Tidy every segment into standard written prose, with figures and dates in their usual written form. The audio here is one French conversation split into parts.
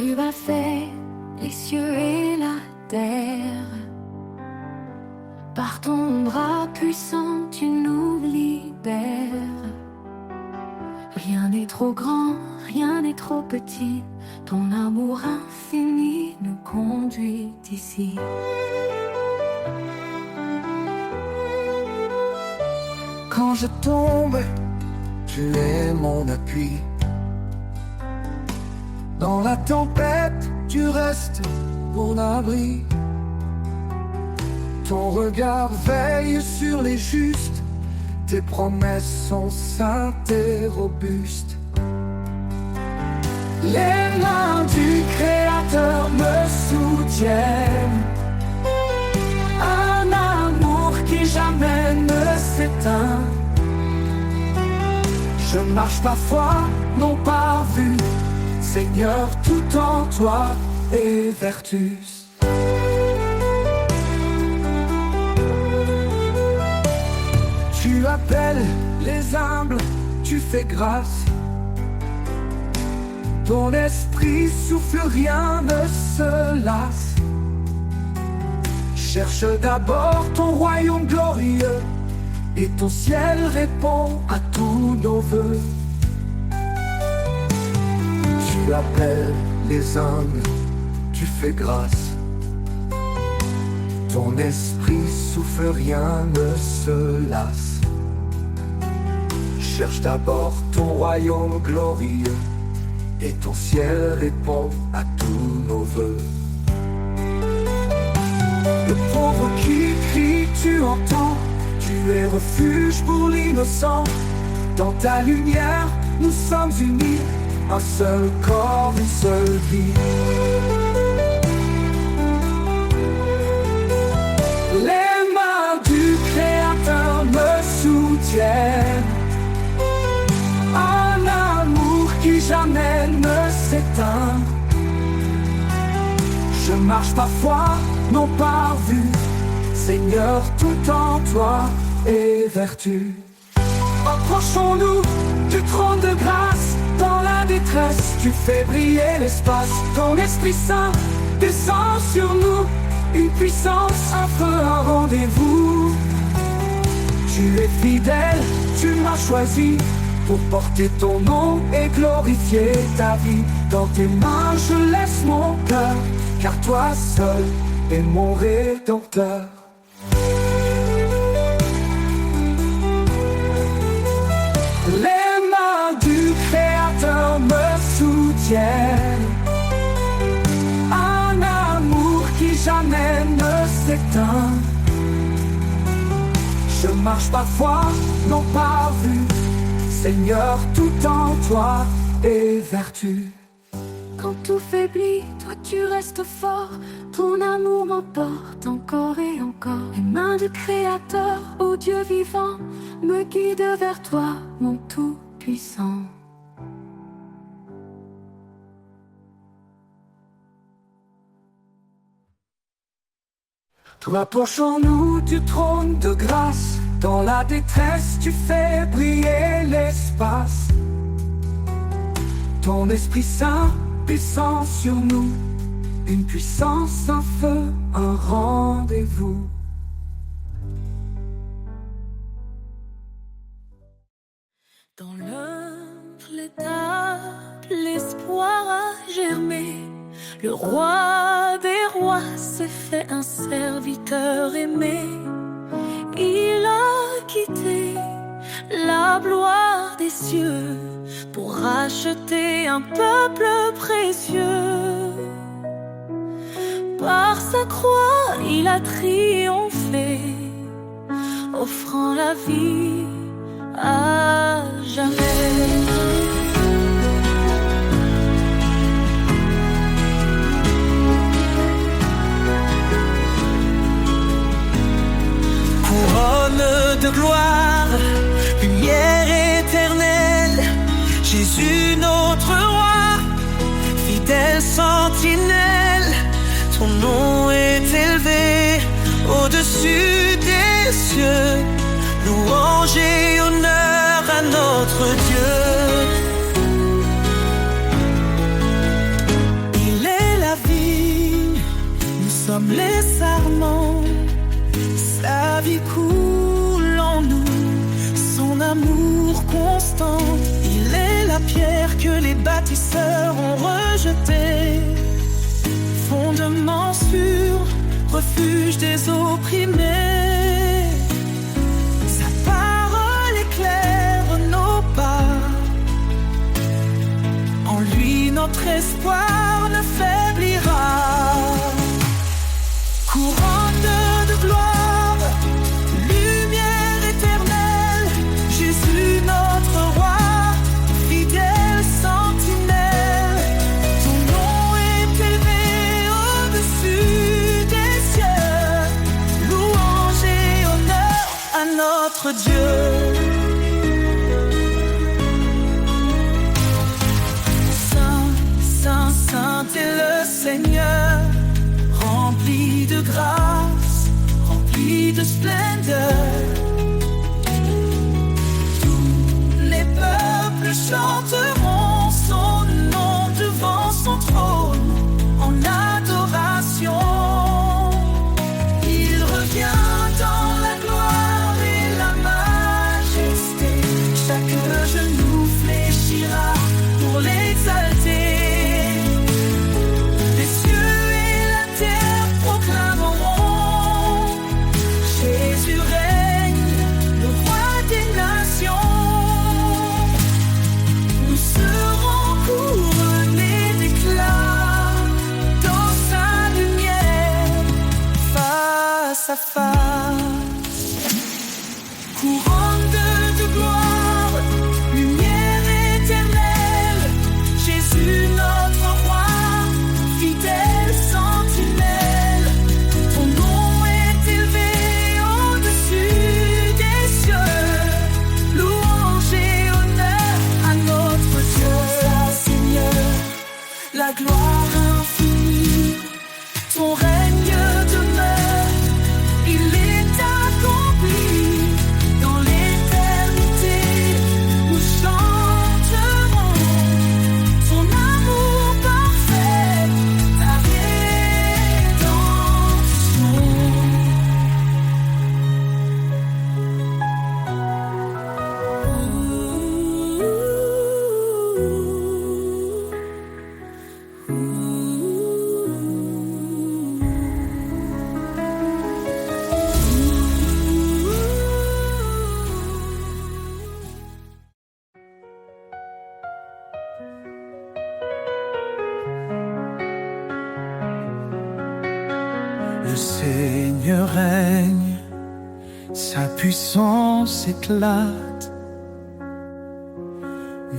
Tu as fait les cieux et la terre. Par ton bras puissant, tu nous libères. Rien n'est trop grand, rien n'est trop petit. Ton amour infini nous conduit ici. Quand je tombe, tu es mon appui. Dans la tempête, tu restes mon abri. Ton regard veille sur les justes. Tes promesses sont saintes et robustes. Les mains du Créateur me soutiennent. Un amour qui jamais ne s'éteint. Je marche par foi, non par vue. Seigneur, tout en toi est vertus. Tu appelles les humbles, tu fais grâce. Ton esprit souffle, rien ne se lasse. Cherche d'abord ton royaume glorieux, et ton ciel répond à tous nos vœux. Tu appelles les humbles, tu fais grâce. Ton esprit souffle, rien ne se lasse. Cherche d'abord ton royaume glorieux, et ton ciel répond à tous nos vœux. Le pauvre qui crie, tu entends. Tu es refuge pour l'innocent. Dans ta lumière, nous sommes unis. Un seul corps, une seule vie. Les mains du Créateur me soutiennent. Un amour qui jamais ne s'éteint. Je marche par foi, non par vue. Seigneur, tout en toi est vertu. Approchons-nous du trône de grâce. Dans la détresse, tu fais briller l'espace. Ton Esprit Saint descend sur nous. Une puissance, un feu, un rendez-vous. Tu es fidèle, tu m'as choisi pour porter ton nom et glorifier ta vie. Dans tes mains, je laisse mon cœur, car toi seul es mon Rédempteur. Les mains du Créateur me soutiennent. Un amour qui jamais ne s'éteint. Je marche par foi, non par vue. Seigneur, tout en toi est vertu. Quand tout faiblit, toi tu restes fort. Ton amour m'emporte encore et encore. Les mains du Créateur, ô Dieu vivant, me guident vers toi, mon Tout-Puissant. Toi, approchons-nous du trône de grâce. Dans la détresse, tu fais briller l'espace. Ton Esprit Saint descend sur nous. Une puissance, un feu, un rendez-vous. Dans l'humble étape, l'espoir a germé. Le roi des rois s'est fait un serviteur aimé. Il a quitté la gloire des cieux pour racheter un peuple précieux. Par sa croix, il a triomphé, offrant la vie à jamais. Couronne de gloire, lumière éternelle, Jésus notre roi, fidèle sentinelle. Ton nom est élevé au-dessus des cieux. Louange et honneur à notre Dieu. Il amour constant. Il est la pierre que les bâtisseurs ont rejetée. Fondement sûr, refuge des opprimés. Sa parole éclaire nos pas. En lui notre espoir ne faiblira. Couronne de gloire, lumière éternelle, Jésus notre roi, fidèle sentinelle. Ton nom est élevé au-dessus des cieux. Louange et honneur à notre Dieu. Saint est le Seigneur, rempli de grâce, rempli de splendeur. Tous les peuples chanteront son nom devant son trône en adoration. Il revient dans la gloire et la majesté. Chaque genou fléchira pour l'exalter. Sa face. Couronne de gloire, lumière éternelle, Jésus notre roi, fidèle sentinelle. Ton nom est élevé au-dessus des cieux. Louange et honneur à notre Dieu. Seigneur, la gloire infinie, ton règne demeure. Il est accompli dans l'éternité. Nous chanterons son amour parfait, ta Le Seigneur règne, sa puissance éclate.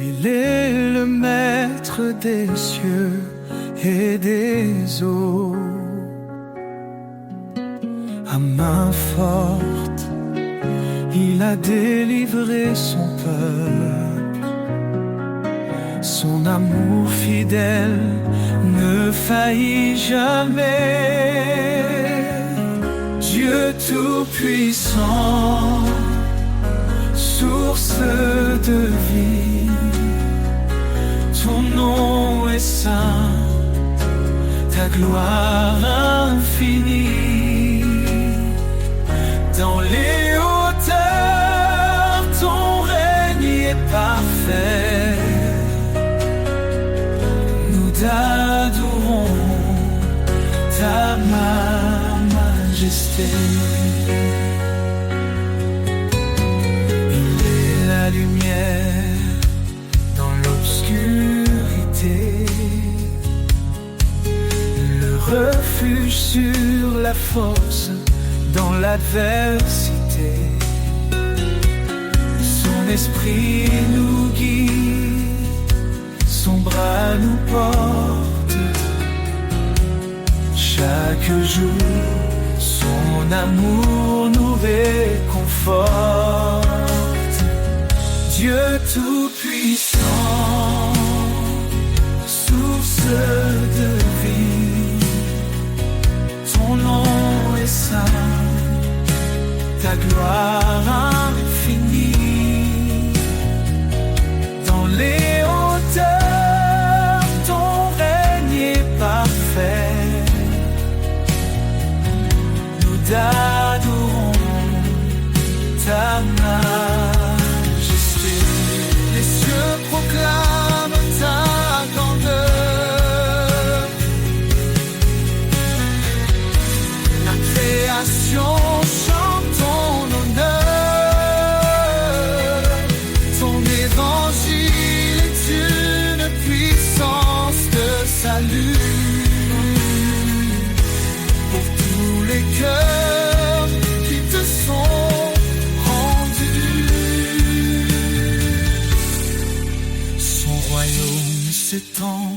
Il est le maître des cieux et des eaux. À main forte, il a délivré son peuple. Son amour fidèle ne faillit jamais. Dieu tout-puissant, source de vie, ton nom est saint, ta gloire infinie. Dans les hauteurs, ton règne est parfait. Nous t'adorons, ta majesté. Il est la lumière dans l'obscurité, le refuge sur la force dans l'adversité. Son esprit nous guide, son bras nous porte. Chaque jour, son amour nous réconforte. Dieu tout-puissant, source de vie, ton nom est saint, ta gloire infinie. Dans les hauteurs, ton règne est parfait. Nous t'adorons, ta majesté. s'étend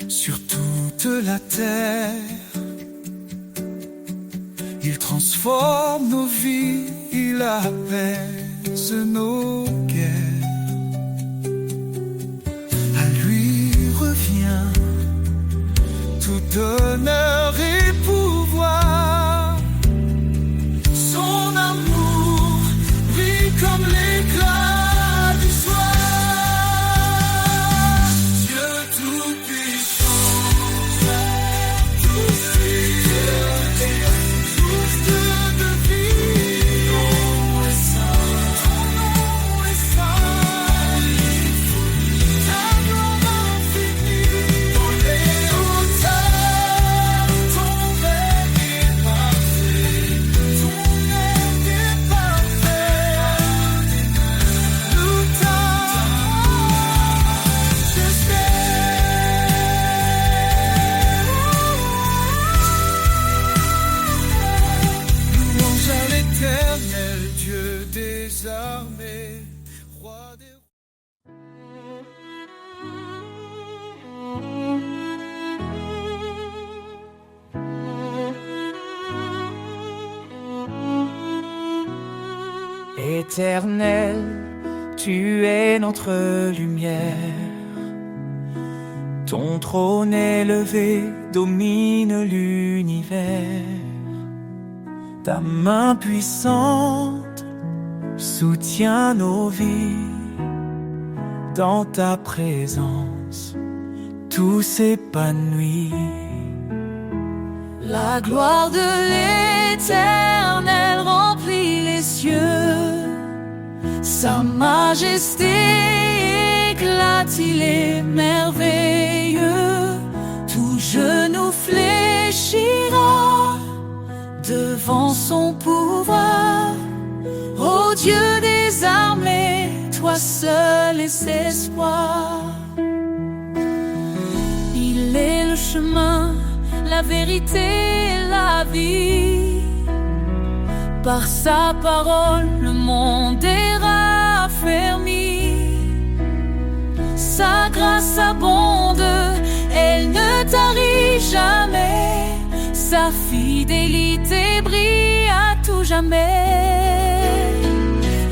sur toute la terre. Il transforme nos vies, il apaise nos guerres. À lui revient tout honneur et pouvoir. Son amour brille comme l'éclat du soir. Dieu tout-puissant, tous de vie, ton nom est saint, ta gloire infinie, dans les hauteurs, ton règne est parfait, ton règne est parfait. Nous t'adorons, je louange à l'Éternel, Dieu des armées, roi des Éternel, tu es notre lumière. Ton trône élevé domine l'univers. Ta main puissante soutient nos vies. Dans ta présence, tout s'épanouit. La gloire de l'Éternel remplit les cieux. Sa majesté éclate, il est merveilleux. Tout genou fléchira devant son pouvoir. Ô Dieu des armées, toi seul est espoir. Il est le chemin, la vérité et la vie. Par sa parole, le monde est raffermi. Sa grâce abonde, elle ne tarit jamais. Sa fidélité brille à tout jamais.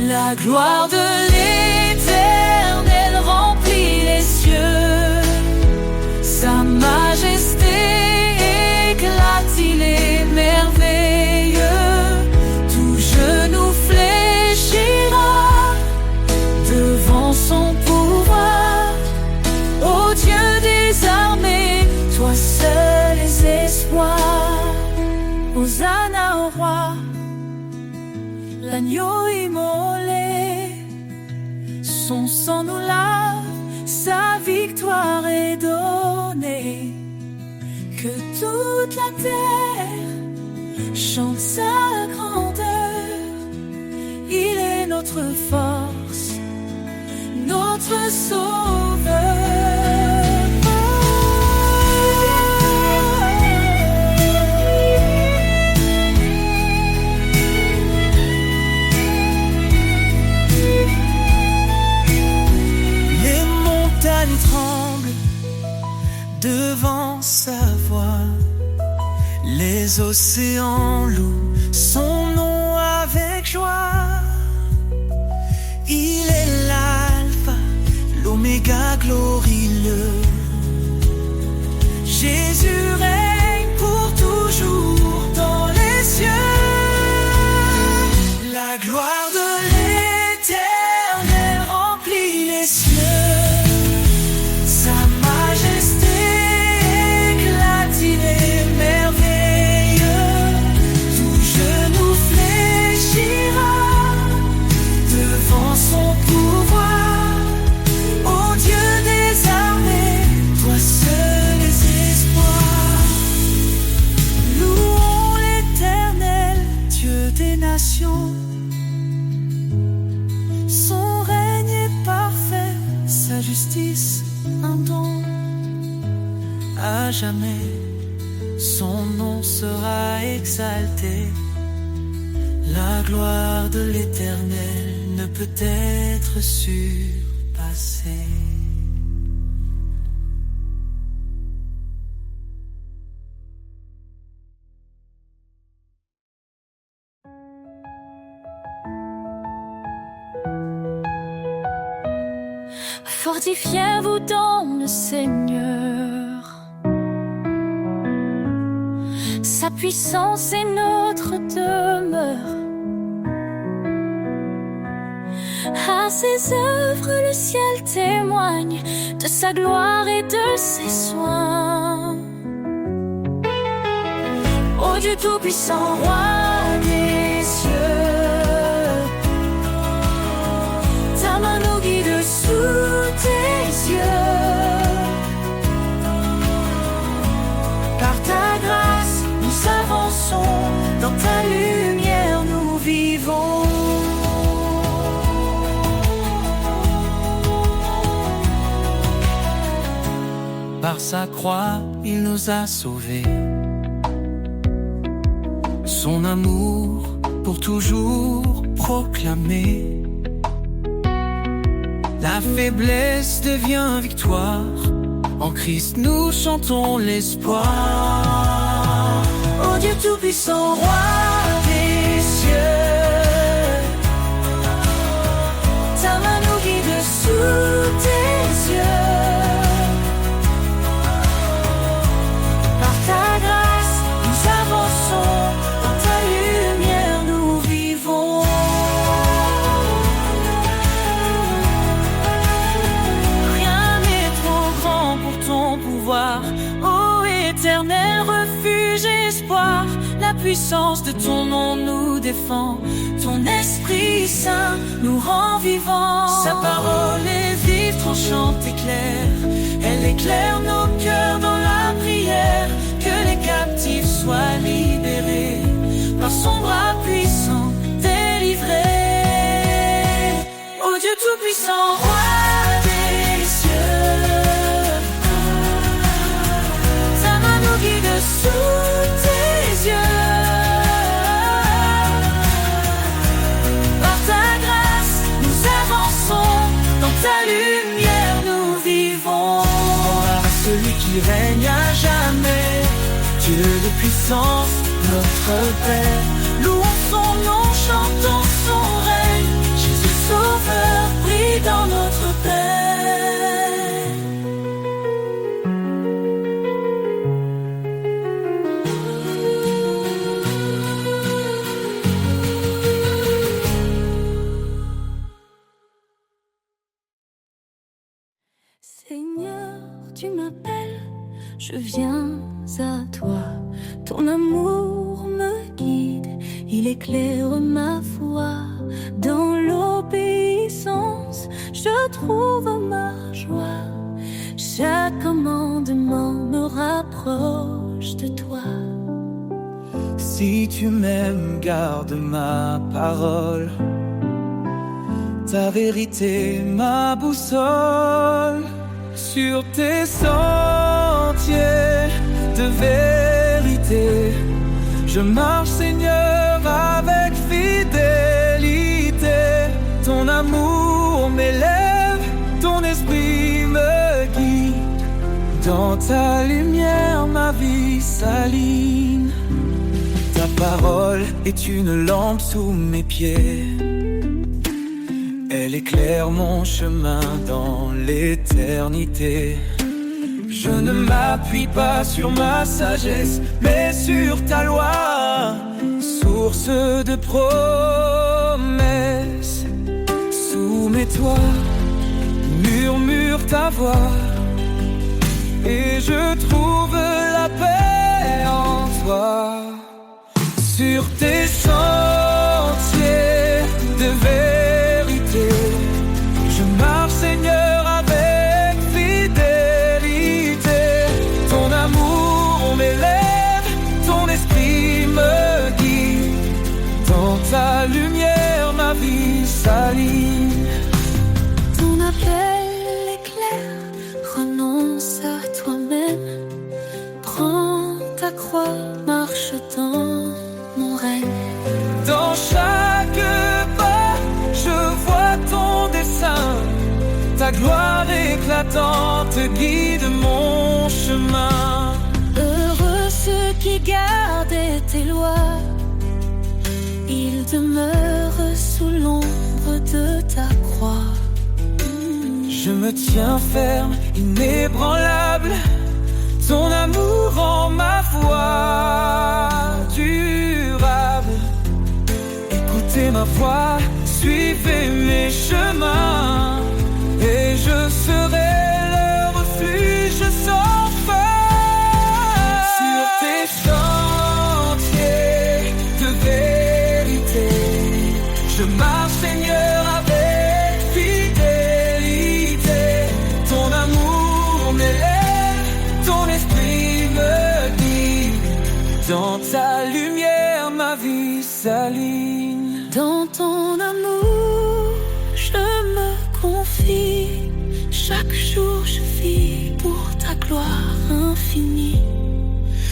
La gloire de l'Éternel remplit les cieux. Sa majesté éclate, il est merveilleux. Tout genou fléchira devant son pouvoir. Ô Dieu des armées, toi seul es espoir. Hosanna au roi, l'agneau immolé. Son sang nous lave, sa victoire est donnée. Que toute la terre chante sa grandeur. Il est notre force, notre sauveur. Les montagnes tremblent devant sa voix. Les océans louent son nom avec joie. Il est l'alpha, l'oméga glorieux. Jésus règne pour toujours dans les cieux. La gloire de l'Éternel remplit les cieux. Sa majesté éclate, il est merveilleux. Tout genou fléchira devant son pouvoir. Ô Dieu des armées, toi seul es espoir. Louons l'Éternel, Dieu des nations. Son règne est parfait, sa justice un don. À jamais, son nom sera exalté. La gloire de l'Éternel ne peut être surpassée. Fortifiez-vous dans le Seigneur. Sa puissance est notre demeure. À ses œuvres, le ciel témoigne de sa gloire et de ses soins. Ô Dieu tout-puissant, roi des cieux, ta main nous guide sous tes yeux. Par ta grâce, nous avançons, dans ta lumière nous vivons. Par sa croix, il nous a sauvés. Son amour pour toujours proclamer. La faiblesse devient victoire. En Christ nous chantons l'espoir. Ô Dieu tout-puissant, roi des cieux, ta main nous guide sous tes yeux. Ô éternel refuge et espoir, la puissance de ton nom nous défend. Ton Esprit Saint nous rend vivants. Sa parole est vive, tranchante et claire. Elle éclaire nos cœurs dans la prière. Que les captifs soient libérés, par son bras puissant délivrés. Ô Dieu tout-puissant, roi des cieux, guide sous tes yeux. Par ta grâce, nous avançons, dans ta lumière nous vivons. Gloire à celui qui règne à jamais, Dieu de puissance, notre Père. Louons son nom, chantons son règne. Jésus Sauveur brille dans notre paix. Seigneur, tu m'appelles, je viens à toi. Ton amour me guide, il éclaire ma foi. Dans l'obéissance, je trouve ma joie. Chaque commandement me rapproche de toi. Si tu m'aimes, garde ma parole. Ta vérité, ma boussole. Sur tes sentiers de vérité, je marche, Seigneur, avec fidélité. Ton amour m'élève, ton esprit me guide. Dans ta lumière, ma vie s'aligne. Ta parole est une lampe sous mes pieds. Elle éclaire mon chemin dans l'éternité. Je ne m'appuie pas sur ma sagesse, mais sur ta loi, source de promesses. Soumets-toi, murmure ta voix, et je trouve la paix en toi. Sur tes sentiers de vérité, je marche, Seigneur, avec fidélité. Ton amour m'élève, ton esprit me guide. Dans ta lumière, ma vie s'aligne. Ton appel est clair, renonce à toi-même. Prends ta croix, marche dans mon règne. Dans chaque pas, je vois ton dessein. Ta gloire éclatante guide mon chemin. Heureux ceux qui gardent tes lois, ils demeurent sous l'ombre de ta croix. Je Je me tiens ferme, inébranlable. Ton amour rend ma foi durable. Écoutez ma voix, suivez mes chemins, et je serai le refuge sans fin. Sur tes sentiers de vérité, je marche, Seigneur, avec fidélité. Ton amour m'élève, ton esprit me guide. Dans ta lumière, ma vie s'aligne. Dans ton amour, je me confie. Chaque jour je vis pour ta gloire infinie.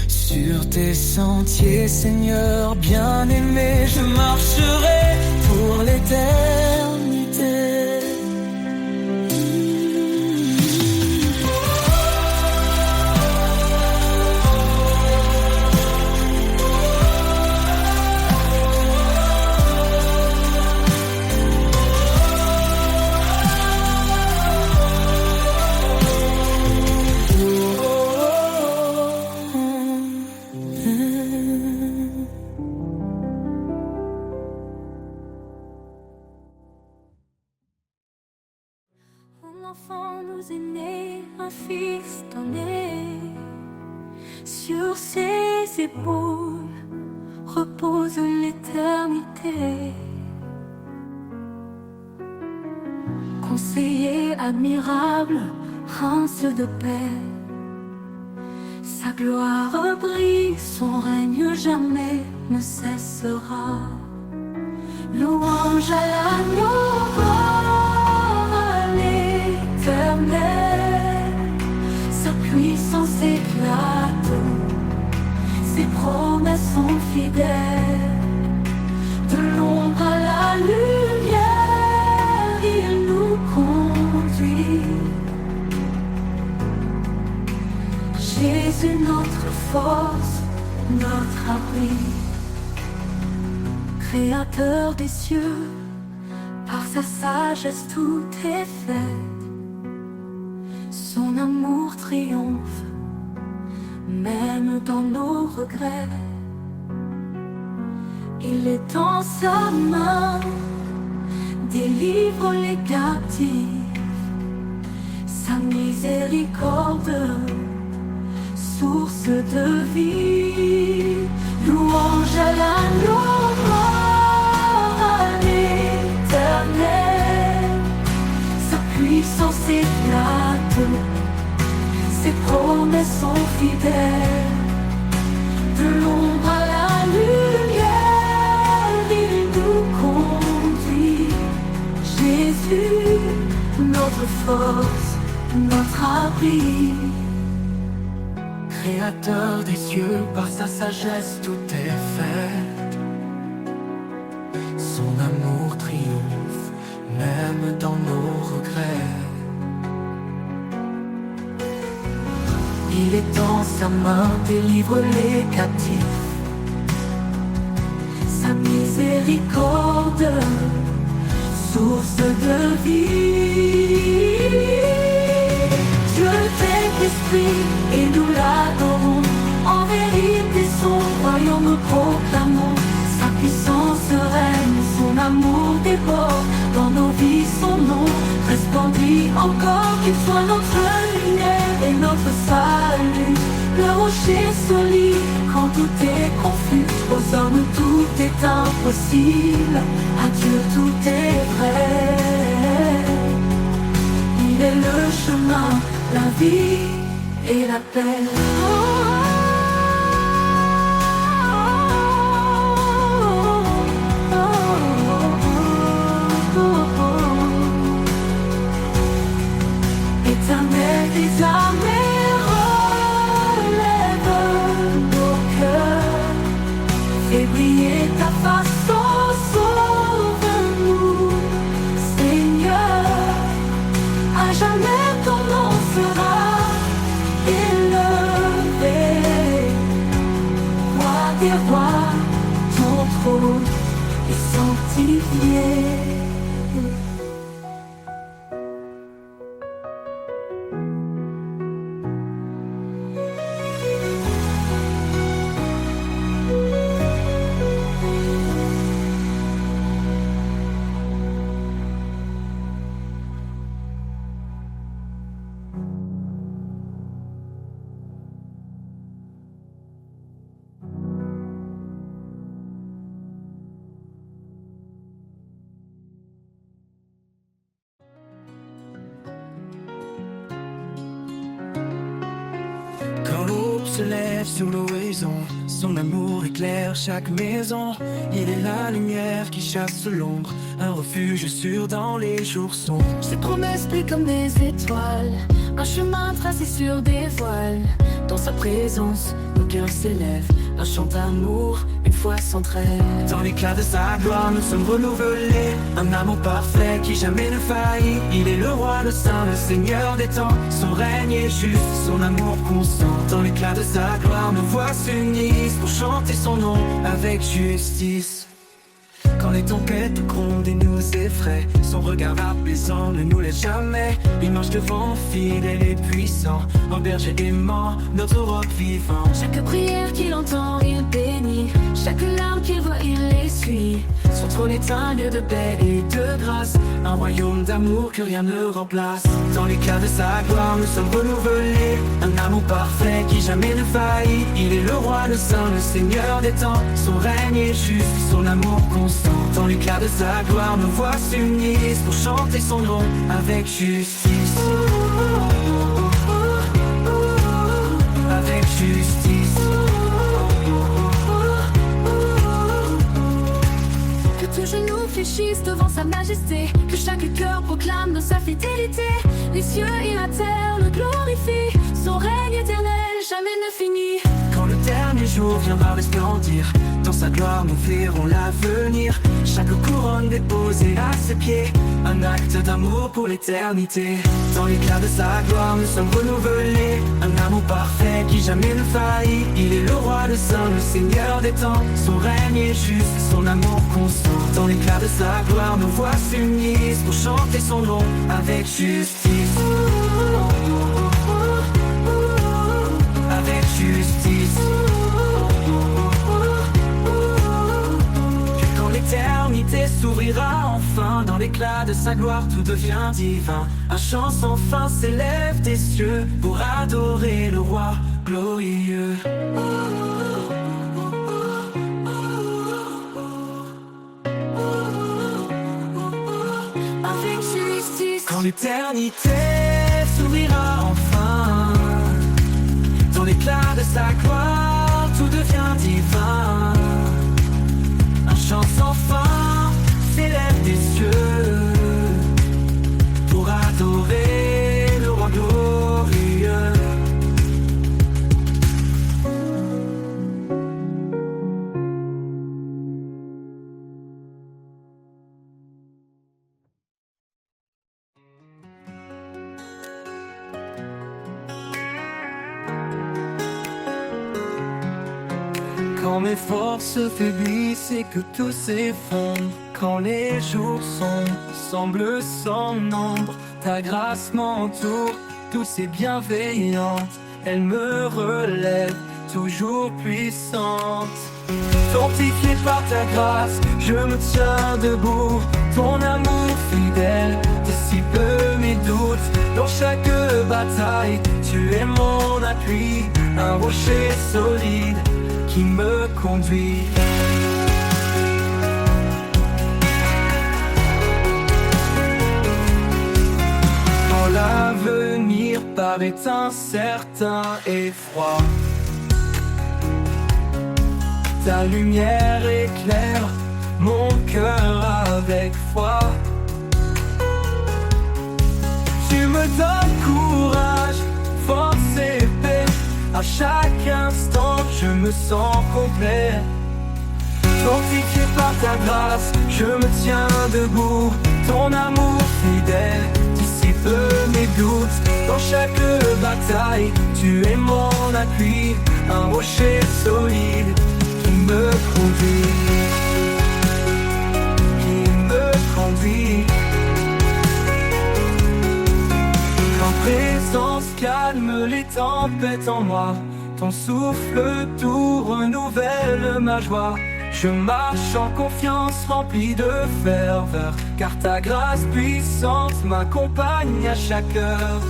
Sur tes sentiers, Seigneur bien-aimé, je marcherai pour l'éternité. Un enfant nous est né, un fils donné. Sur ses épaules repose l'éternité. Conseiller admirable, prince de paix. Sa gloire brille, son règne jamais ne cessera. Louange à l'agneau, sa puissance éclate, ses promesses sont fidèles. De l'ombre à la lumière, il nous conduit. Jésus, notre force, notre abri. Créateur des cieux, par sa sagesse tout est fait. Son amour triomphe, même dans nos regrets. Il est dans sa main, délivre les captifs. Sa miséricorde, source de vie. Louange à l'agneau, à l'éternel. Sa puissance éclate, ses promesses sont fidèles. De l'ombre à la lumière, il nous conduit. Jésus, notre force, notre abri. Créateur des cieux, par sa sagesse tout est fait. Son amour triomphe, même dans nos regrets. Il est dans sa main, délivre les captifs. Sa miséricorde, source de vie. Dieu est esprit et nous l'adorons. En vérité son royaume nous proclamons. Sa puissance règne, son amour déborde. Dans nos vies son nom resplendit encore. Qu'il soit notre lumière et notre salut. Le rocher solide quand tout est confus. Aux hommes tout est impossible, à Dieu tout est vrai. Il est le chemin, la vie et la paix. Éternel des armées, relève nos cœurs. Fais briller ta face, oh, sauve-nous, Seigneur. À jamais ton nom sera élevé. Roi des rois, ton trône est sanctifié. se lève sur l'horizon, son amour éclaire chaque maison. Il est la lumière qui chasse l'ombre, un refuge sûr dans les jours sombres. Ses promesses brillent comme des étoiles, un chemin tracé sur des voiles. Dans sa présence, nos cœurs s'élèvent, un chant d'amour, une foi sans trêve. Dans l'éclat de sa gloire, nous sommes renouvelés, un amour parfait qui jamais ne faillit. Il est le roi, le saint, le seigneur des temps, son règne est juste, son amour constant. Dans l'éclat de sa gloire, nos voix s'unissent pour chanter son nom avec justice. Quand les tempêtes grondent et nous effraient, son regard apaisant ne nous laisse jamais. Il marche devant, fidèle et puissant, un berger aimant, notre roc vivant. Chaque prière qu'il entend, il bénit, chaque larme qu'il voit, il essuie. Son trône est un lieu de paix et de grâce, un royaume d'amour que rien ne remplace. Dans l'éclat de sa gloire, nous sommes renouvelés, un amour parfait qui jamais ne faillit. Il est le roi, le saint, le seigneur des temps, son règne est juste, son amour constant. Dans l'éclat de sa gloire, nos voix s'unissent pour chanter son nom avec justice. Avec justice. Que tout genou fléchisse devant sa majesté, que chaque cœur proclame de sa fidélité. Les cieux et la terre le glorifient, son règne éternel jamais ne finit. Quand le dernier jour viendra resplendir, dans sa gloire nous verrons l'avenir. Chaque couronne déposée à ses pieds, un acte d'amour pour l'éternité. Dans l'éclat de sa gloire nous sommes renouvelés, un amour parfait qui jamais ne faillit. Il est le roi, le saint, le seigneur des temps, son règne est juste, son amour constant. Dans l'éclat de sa gloire nos voix s'unissent pour chanter son nom avec justice. Avec justice. L'éternité s'ouvrira enfin, dans l'éclat de sa gloire tout devient divin. Un chant sans fin s'élève des cieux pour adorer le roi glorieux. Avec justice. Quand l'éternité s'ouvrira enfin, dans l'éclat de sa gloire tout devient divin. Un chant sans fin s'élève des cieux pour adorer le roi glorieux. Quand mes forces faiblissent et que tout s'effondre, quand les jours sombres semblent sans nombre, ta grâce m'entoure, douce et bienveillante, elle me relève, toujours puissante. Fortifié par ta grâce, je me tiens debout, ton amour fidèle dissipe mes doutes. Dans chaque bataille, tu es mon appui, un rocher solide qui me conduit. Quand l'avenir paraît incertain et froid, ta lumière éclaire mon cœur avec foi. Tu me donnes courage, force et paix. À chaque instant, je me sens complet. Fortifié par ta grâce, je me tiens debout. Ton amour fidèle dissipe mes doutes. Dans chaque bataille, tu es mon appui, un rocher solide qui me conduit. Qui me conduit. Présence calme les tempêtes en moi, ton souffle tout renouvelle ma joie. Je marche en confiance rempli de ferveur, car ta grâce puissante m'accompagne à chaque heure.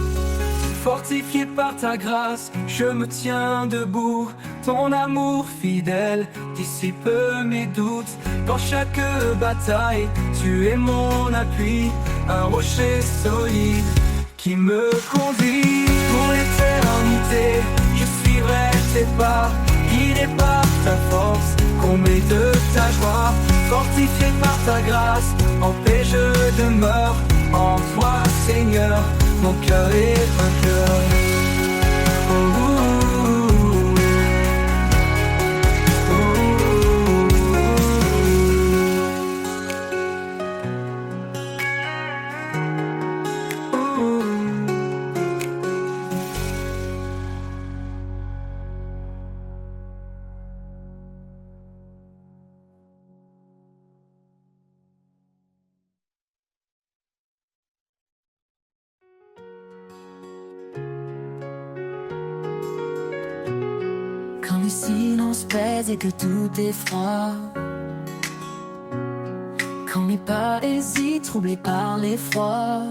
Fortifié par ta grâce, je me tiens debout. Ton amour fidèle dissipe mes doutes. Dans chaque bataille, tu es mon appui, un rocher solide qui me conduit pour l'éternité. Je suis suivrai tes pas, guidé par ta force, comblé de ta joie, fortifié par ta grâce, en paix je demeure, en toi Seigneur, mon cœur est vainqueur. Quand le silence pèse et que tout est froid, quand mes pas hésitent, troublés par l'effroi,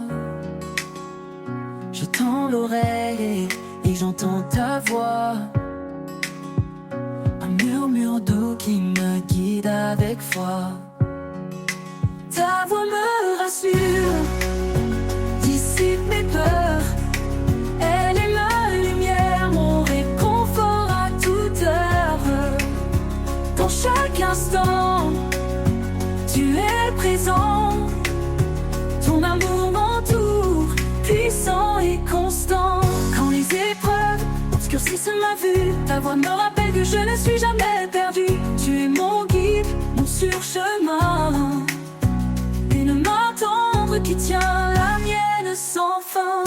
je tends l'oreille et j'entends ta voix, un murmure doux qui me guide avec foi. Ta voix me rassure, dissipe mes peurs. Elle est ma lumière, mon réconfort à toute heure. Dans chaque instant, tu es présent. Ton amour m'entoure, puissant et constant. Quand les épreuves obscurcissent ma vue, ta voix me rappelle que je ne suis jamais perdu. Tu es mon guide, mon surchemin, une main tendre qui tient la mienne sans fin.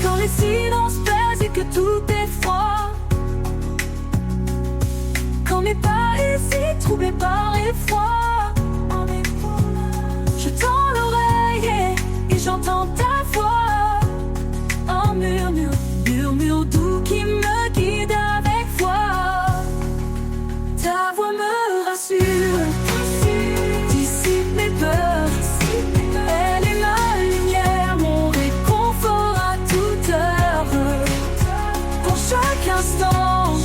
Quand les silences pèsent et que tout est froid, quand mes pas hésitent, troublés par l'effroi, je tends l'oreille et j'entends ta voix, un murmure, murmure doux qui me guide avec foi. Ta voix me rassure, dissipe mes peurs. Elle est ma lumière, mon réconfort à toute heure. Pour chaque instant,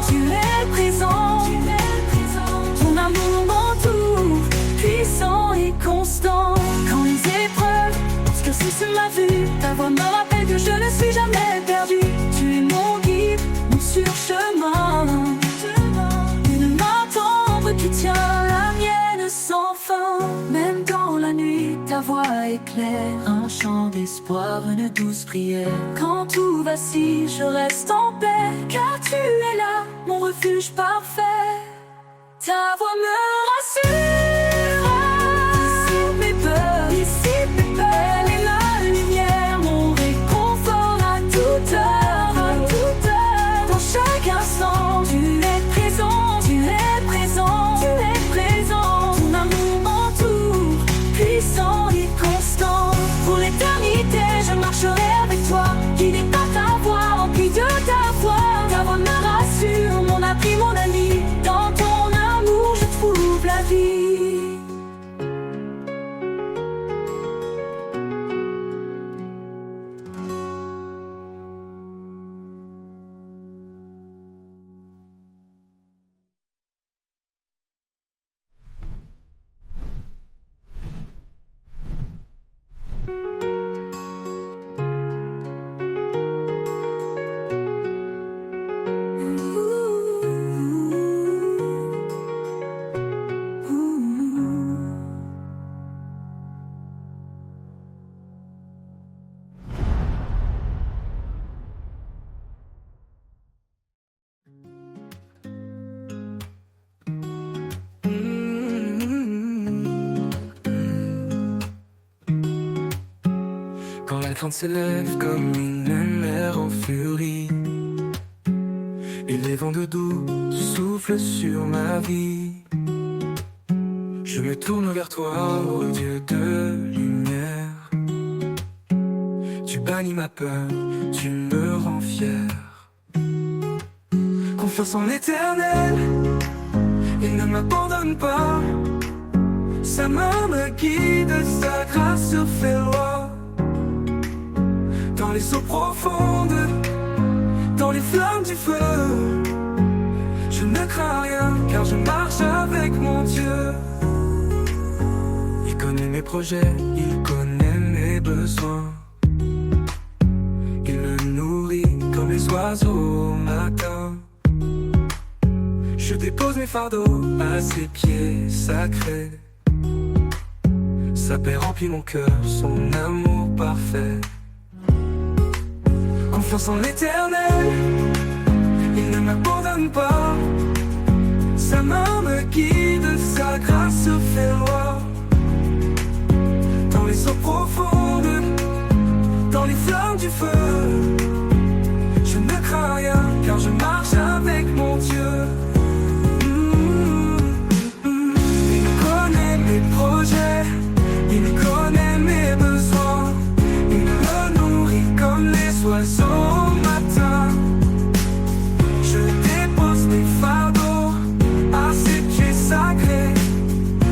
tu es présent. Ton amour m'entoure, puissant et constant. Quand les épreuves obscurcissent ma vue, ta voix me rappelle que je ne suis jamais perdu. Tu es mon guide, mon surchemin, une main tendre qui tient la mienne sans fin. Même dans la nuit, ta voix éclaire un chant d'espoir, une douce prière. Quand tout vacille, je reste en paix, car tu es là, mon refuge parfait. Ta voix me rassure, dissipe mes peurs, dissipe mes peurs. Elle est ma lumière, mon réconfort à toute heure, dans chaque instant. Tu es présent, tu es présent, tu es présent. Ton amour m'entoure, puissant et constant. Pour l'éternité, je marcherai avec toi, guidé par ta voix, rempli de ta foi. Ta voix me rassure, mon abri, mon ami. Dans ton amour, je trouve la vie. Quand la crainte s'élève comme une mer en furie, et les vents de doux soufflent sur ma vie, je me tourne vers toi, ô Dieu de lumière. Tu bannis ma peur, tu me rends fier. Confiance en l'Éternel, il ne m'abandonne pas. Sa main me guide, sa grâce fait loi. Dans les eaux profondes, dans les flammes du feu, je ne crains rien, car je marche avec mon Dieu. Il connaît mes projets, il connaît mes besoins. dépose mes fardeaux à ses pieds sacrés. Sa paix remplit mon cœur, son amour parfait. Confiance en l'Éternel, il ne m'abandonne pas. Sa main me guide, sa grâce fait loi. Dans les eaux profondes, dans les flammes du feu, je ne crains rien, car je marche avec mon Dieu. Il connaît mes projets, il connaît mes besoins. Il me nourrit comme les oiseaux au matin. Je dépose mes fardeaux à ses pieds sacrés.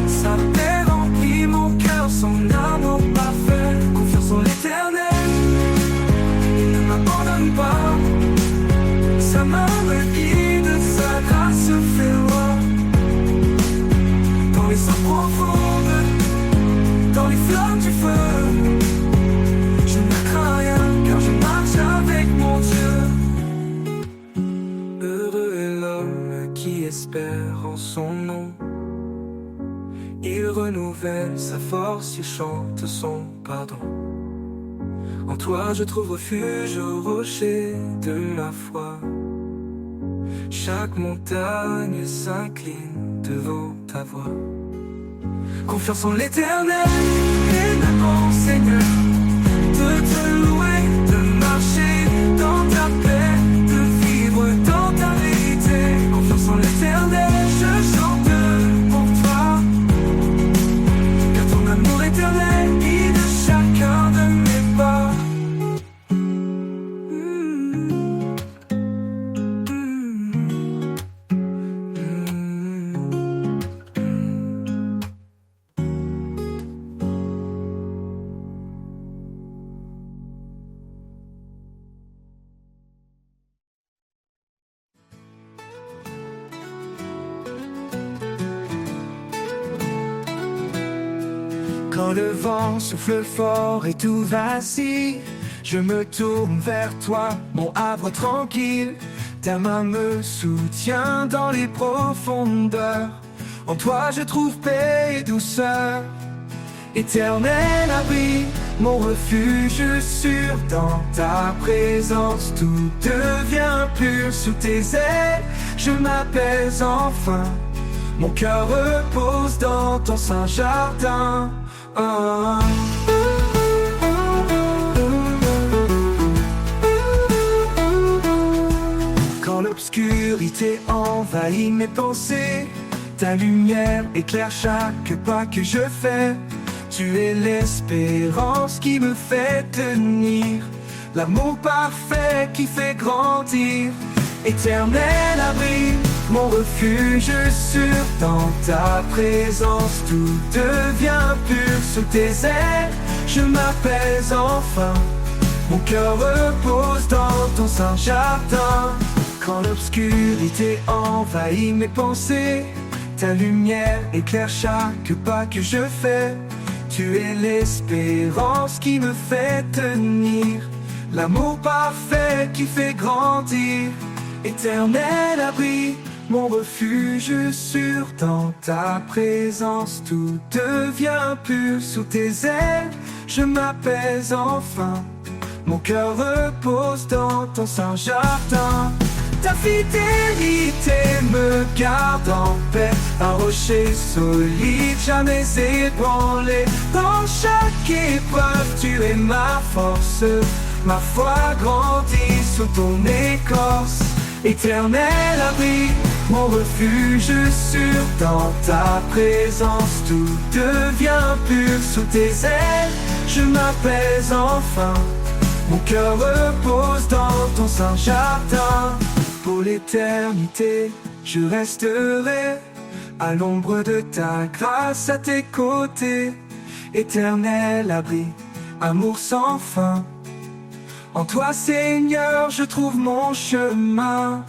Sa paix remplit mon cœur, son amour parfait. Confiance en l'Éternel, il ne m'abandonne pas. Sa main me guide, sa grâce fait loi. Dans les eaux profondes, dans les flammes du feu, je ne crains rien, car je marche avec mon Dieu. Heureux est l'homme qui espère en son nom. Il renouvelle sa force, il chante son pardon. En toi je trouve refuge au rocher de ma foi. Chaque montagne s'incline devant ta voix. Confiance en l'Éternel, et mon Seigneur, de te louer, de marcher dans ta paix, de vivre dans ta vérité. Confiance en l'Éternel, je chante pour toi, car ton amour éternel guide chacun de mes pas. Quand le vent souffle fort et tout vacille, je me tourne vers toi, mon havre tranquille. Ta main me soutient dans les profondeurs. En toi je trouve paix et douceur. Éternel abri, mon refuge sûr. Dans ta présence tout devient pur. Sous tes ailes, je m'apaise enfin. Mon cœur repose dans ton saint jardin. Quand l'obscurité envahit mes pensées, ta lumière éclaire chaque pas que je fais. Tu es l'espérance qui me fait tenir, l'amour parfait qui fait grandir. Éternel abri, mon refuge sûr. Dans ta présence tout devient pur. Sous tes ailes, je m'apaise enfin. Mon cœur repose dans ton saint jardin. Quand l'obscurité envahit mes pensées, ta lumière éclaire chaque pas que je fais. Tu es l'espérance qui me fait tenir, l'amour parfait qui fait grandir. Éternel abri, mon refuge sûr. Dans ta présence tout devient pur. Sous tes ailes, je m'apaise enfin. Mon cœur repose dans ton saint jardin. Ta fidélité me garde en paix. Un rocher solide, jamais ébranlé. Dans chaque épreuve, tu es ma force. Ma foi grandit sous ton écorce. Éternel abri, mon refuge sûr. Dans ta présence tout devient pur. Sous tes ailes, je m'apaise enfin. Mon cœur repose dans ton saint jardin. Pour l'éternité, je resterai à l'ombre de ta grâce, à tes côtés. Éternel abri, amour sans fin. En toi, Seigneur, je trouve mon chemin.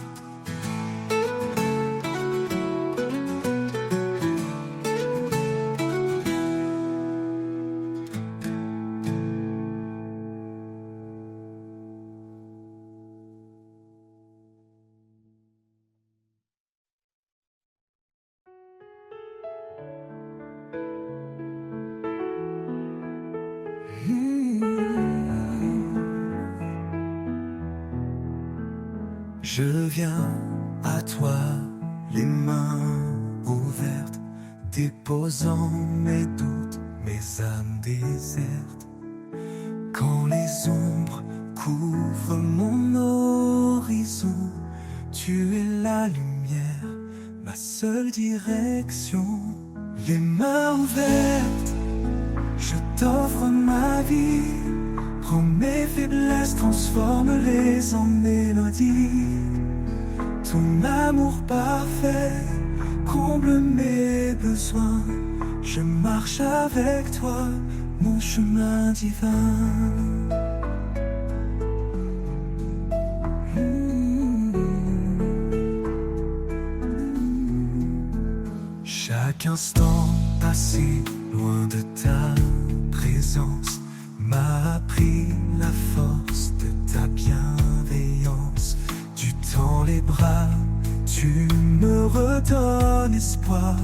Je viens à toi, les mains ouvertes, déposant mes doutes, mes âmes désertes. Quand les ombres couvrent mon horizon, tu es la lumière, ma seule direction. Les mains ouvertes, je t'offre ma vie. Prends mes faiblesses, transforme-les en mélodie. Ton amour parfait comble mes besoins. Je marche avec toi, mon chemin divin. Chaque instant passé loin de ta présence m'a appris la force de ta bienveillance. Tu tends les bras, tu me redonnes espoir,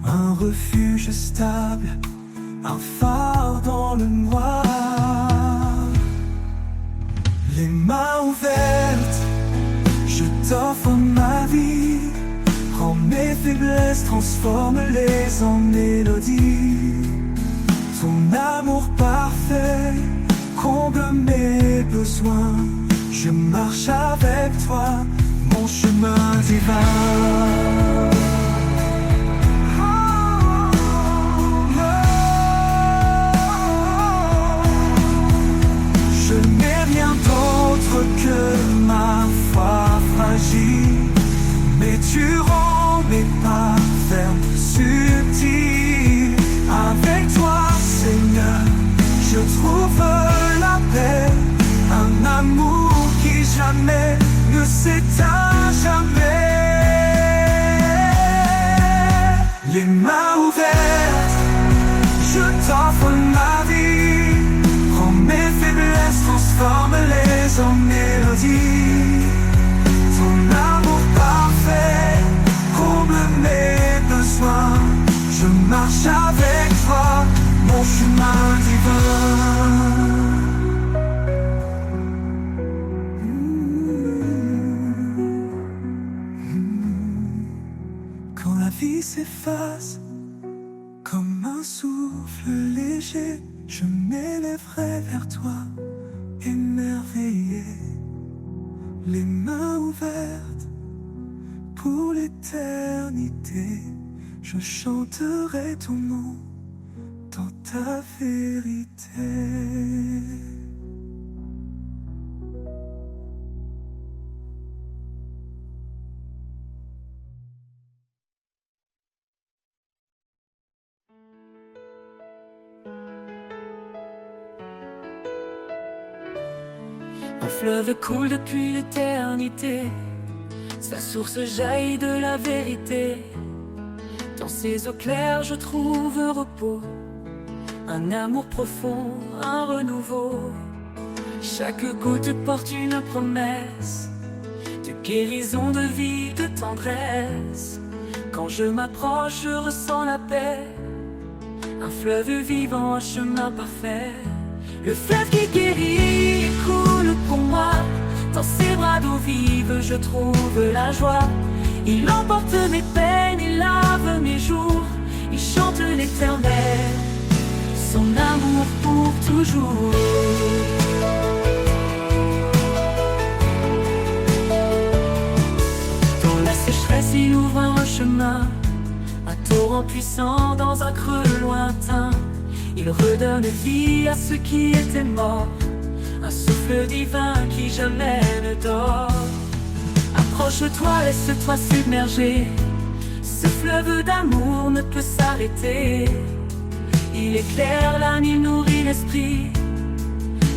un refuge stable, un phare dans le noir. Les mains ouvertes, je t'offre ma vie. Prends mes faiblesses, transforme-les en mélodie. Ton amour parfait comble mes besoins. Je marche avec toi, mon chemin divin. Je n'ai rien d'autre que ma foi fragile, mais tu rends mes pas fermes, subtils. Avec toi, Seigneur, je trouve la paix, un amour qui jamais ne s'éteint jamais. Les mains ouvertes, je t'offre ma vie. Prends mes faiblesses, transforme-les en mélodie. Ton amour parfait comble mes besoins. Je marche avec toi, mon chemin divin. Quand la vie s'efface comme un souffle léger, je m'élèverai vers toi, émerveillé, les mains ouvertes pour l'éternité. Je chanterai ton nom dans ta vérité. Un fleuve coule depuis l'éternité, sa source jaillit de la vérité. Dans ses eaux claires je trouve repos, un amour profond, un renouveau. Chaque goutte porte une promesse de guérison, de vie, de tendresse. Quand je m'approche, je ressens la paix, un fleuve vivant, un chemin parfait. Le fleuve qui guérit coule pour moi, dans ses bras d'eau vive je trouve la joie. Il emporte mes peines, il lave mes jours, il chante l'éternel, son amour pour toujours. Dans la sécheresse il ouvre un chemin, un torrent puissant dans un creux lointain. Il redonne vie à ceux qui étaient morts, un souffle divin qui jamais ne dort. Approche-toi, laisse-toi submerger, ce fleuve d'amour ne peut s'arrêter. Il éclaire l'âme, il nourrit l'esprit,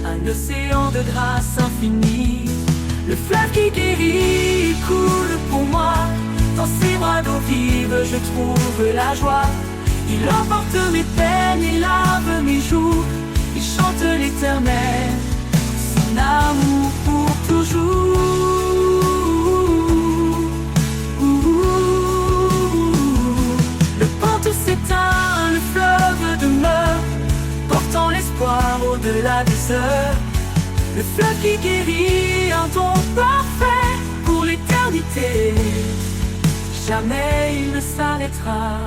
un océan de grâce infinie. Le fleuve qui guérit, il coule pour moi, dans ses bras d'eau vive je trouve la joie. Il emporte mes peines, il lave mes jours, il chante l'éternel, son amour pour toujours. Le pente s'éteint, le fleuve demeure, portant l'espoir au-delà des heures. Le fleuve qui guérit, un don parfait, l'éternité. Jamais il ne s'arrêtera.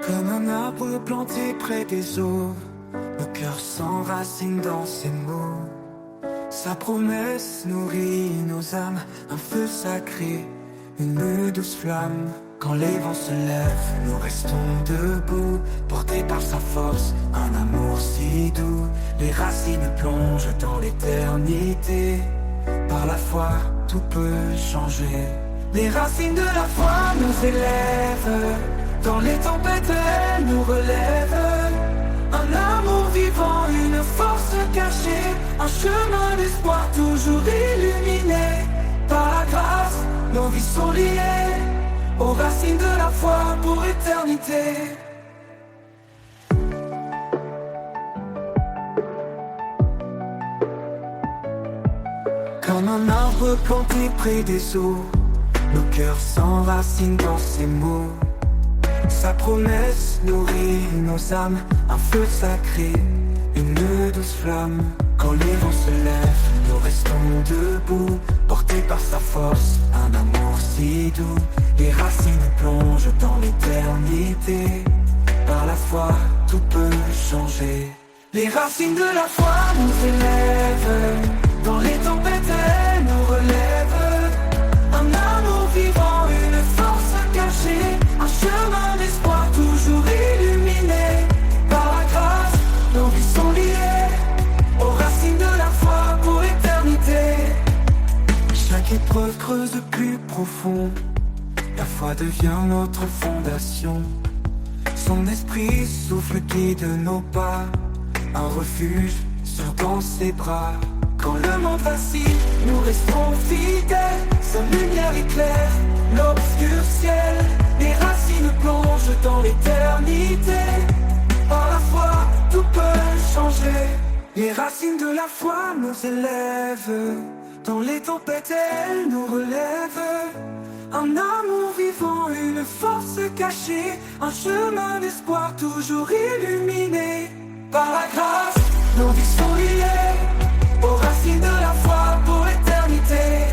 Comme un arbre planté près des eaux, nos cœurs s'enracinent dans ses mots. Sa promesse nourrit nos âmes, un feu sacré, une douce flamme. Quand les vents se lèvent, nous restons debout, portés par sa force, un amour si doux. Les racines plongent dans l'éternité, par la foi tout peut changer. Les racines de la foi nous élèvent, dans les tempêtes elles nous relèvent. Un amour vivant, une force cachée, un chemin d'espoir toujours illuminé. Par la grâce, nos vies sont liées aux racines de la foi pour éternité. Comme un arbre planté près des eaux, nos cœurs s'enracinent dans ses mots. Sa promesse nourrit nos âmes, un feu sacré, une douce flamme. Quand les vents se lèvent, nous restons debout, portés par sa force, un amour si doux. Les racines plongent dans l'éternité, par la foi tout peut changer. Les racines de la foi nous élèvent, dans les tempêtes elles nous relèvent. Un amour vivant, une force cachée, un chemin d'espoir toujours illuminé. Par la grâce, nos vies sont liées aux racines de la foi pour éternité. Chaque épreuve creuse plus profond, la foi devient notre fondation. Son esprit souffle, guide nos pas, un refuge sur dans ses bras. Quand le monde vacille, nous restons fidèles. Sa lumière éclaire l'obscur ciel. Les racines plongent dans l'éternité. Par la foi, tout peut changer. Les racines de la foi nous élèvent. Dans les tempêtes, elles nous relèvent. Un amour vivant, une force cachée, un chemin d'espoir toujours illuminé. Par la grâce, nos vies sont liées aux racines de la foi pour éternité.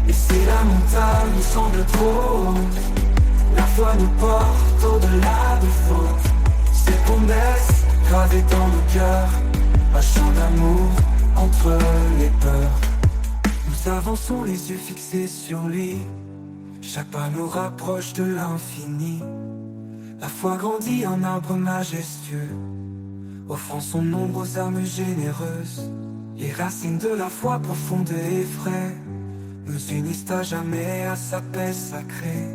Et si la montagne nous semble trop haute, la foi nous porte au-delà des fautes. Ses promesses gravées dans nos cœurs, un chant d'amour entre les peurs. Nous avançons les yeux fixés sur lui, chaque pas nous rapproche de l'infini. La foi grandit en arbre majestueux, offrant son ombre aux âmes généreuses. Les racines de la foi profonde et vraie nous unissent à jamais à sa paix sacrée.